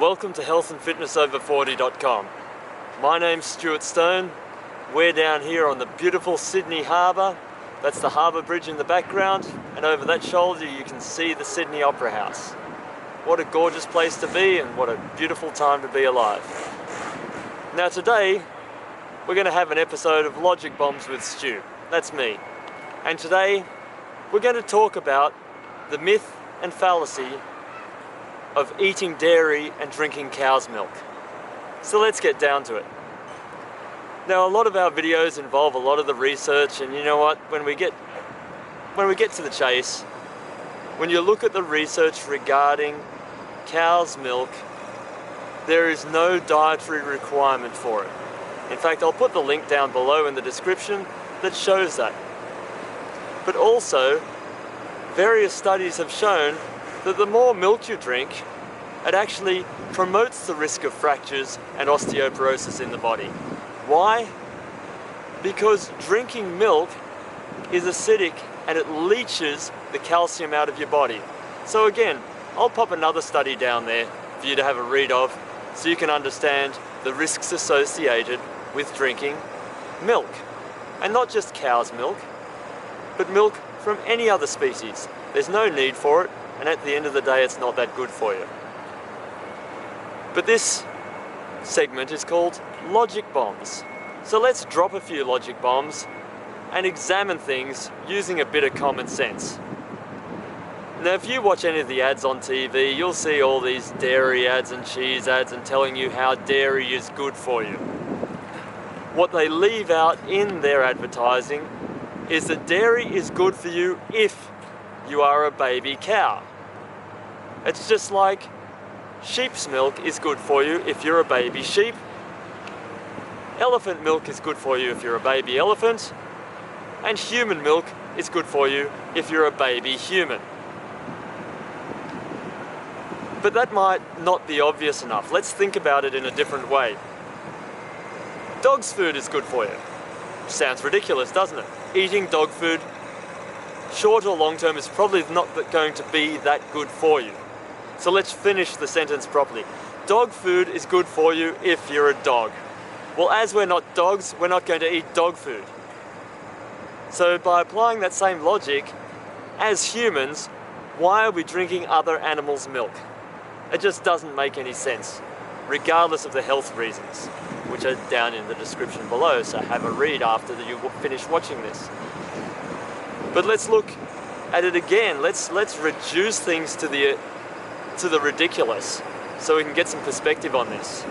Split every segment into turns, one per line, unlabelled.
Welcome to healthandfitnessover40.com. My name's Stuart Stone. We're down here on the beautiful Sydney Harbour. That's the Harbour Bridge in the background, and over that shoulder you can see the Sydney Opera House. What a gorgeous place to be, and what a beautiful time to be alive. Now today, we're going to have an episode of Logic Bombs with Stu. That's me. And today, we're going to talk about the myth and fallacy of eating dairy and drinking cow's milk. So let's get down to it. Now, a lot of our videos involve a lot of the research, and you know what? When we get to the chase, when you look at the research regarding cow's milk, there is no dietary requirement for it. In fact, I'll put the link down below in the description that shows that. But also, various studies have shown that the more milk you drink, it actually promotes the risk of fractures and osteoporosis in the body. Why? Because drinking milk is acidic and it leaches the calcium out of your body. So again, I'll pop another study down there for you to have a read of so you can understand the risks associated with drinking milk. And not just cow's milk, but milk from any other species. There's no need for it, and at the end of the day it's not that good for you. But this segment is called Logic Bombs. So let's drop a few logic bombs and examine things using a bit of common sense. Now, if you watch any of the ads on TV, you'll see all these dairy ads and cheese ads and telling you how dairy is good for you. What they leave out in their advertising is that dairy is good for you if you are a baby cow. It's just like sheep's milk is good for you if you're a baby sheep. Elephant milk is good for you if you're a baby elephant. And human milk is good for you if you're a baby human. But that might not be obvious enough. Let's think about it in a different way. Dog's food is good for you. Sounds ridiculous, doesn't it? Eating dog food, short or long term, is probably not going to be that good for you. So let's finish the sentence properly. Dog food is good for you if you're a dog. Well, as we're not dogs, we're not going to eat dog food. So by applying that same logic, as humans, why are we drinking other animals' milk? It just doesn't make any sense, regardless of the health reasons, which are down in the description below, so have a read after you finish watching this. But let's look at it again. Let's reduce things to the ridiculous so we can get some perspective on this.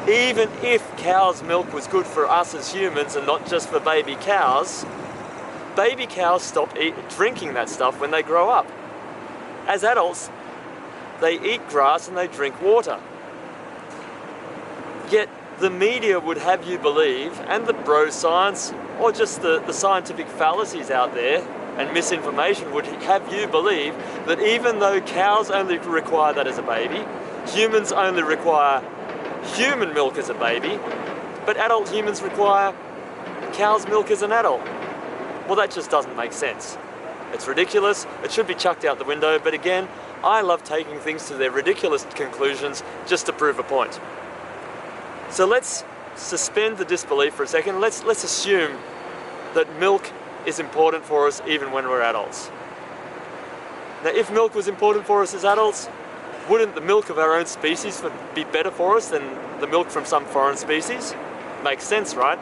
Even if cow's milk was good for us as humans and not just for baby cows stop drinking that stuff when they grow up. As adults, they eat grass and they drink water. Yet the media would have you believe, and the bro science, or just the scientific fallacies out there and misinformation would have you believe that even though cows only require that as a baby, humans only require human milk as a baby, but adult humans require cow's milk as an adult. Well, that just doesn't make sense. It's ridiculous, it should be chucked out the window, but again, I love taking things to their ridiculous conclusions just to prove a point. So let's suspend the disbelief for a second. Let's assume that milk is important for us even when we're adults. Now, if milk was important for us as adults, wouldn't the milk of our own species be better for us than the milk from some foreign species? Makes sense, right?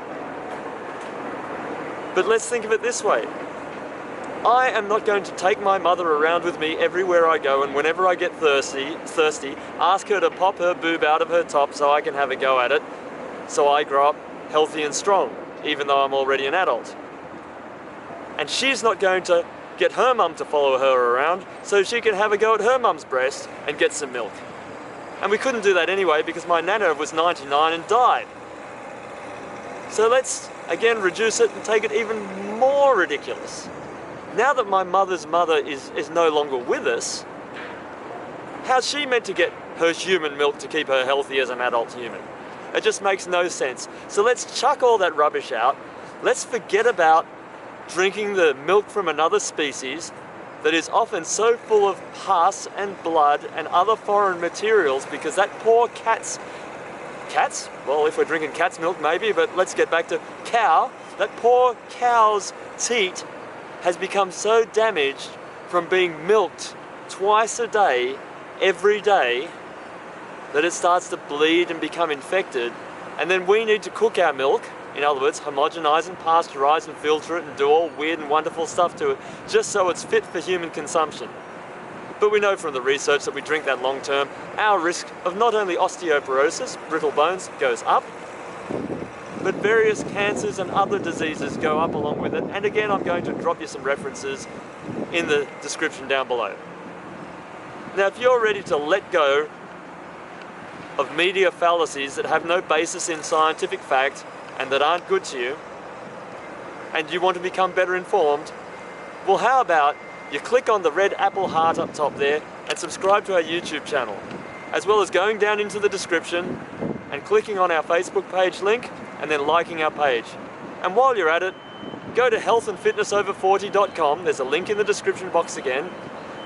But let's think of it this way. I am not going to take my mother around with me everywhere I go, and whenever I get thirsty, ask her to pop her boob out of her top so I can have a go at it, so I grow up healthy and strong, even though I'm already an adult. And she's not going to get her mum to follow her around so she can have a go at her mum's breast and get some milk. And we couldn't do that anyway because my nana was 99 and died. So let's again reduce it and take it even more ridiculous. Now that my mother's mother is no longer with us, how's she meant to get her human milk to keep her healthy as an adult human? It just makes no sense. So let's chuck all that rubbish out. Let's forget about drinking the milk from another species that is often so full of pus and blood and other foreign materials because that poor cat's, well, if we're drinking cat's milk maybe, but let's get back to cow, that poor cow's teat has become so damaged from being milked twice a day, every day, that it starts to bleed and become infected. And then we need to cook our milk, in other words, homogenize and pasteurize and filter it and do all weird and wonderful stuff to it, just so it's fit for human consumption. But we know from the research that we drink that long term, our risk of not only osteoporosis, brittle bones, goes up, but various cancers and other diseases go up along with it. And again, I'm going to drop you some references in the description down below. Now, if you're ready to let go of media fallacies that have no basis in scientific fact and that aren't good to you, and you want to become better informed, well, how about you click on the red apple heart up top there and subscribe to our YouTube channel, as well as going down into the description and clicking on our Facebook page link and then liking our page. And while you're at it, go to healthandfitnessover40.com. There's a link in the description box again.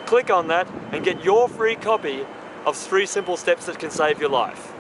Click on that and get your free copy of 3 simple steps that can save your life.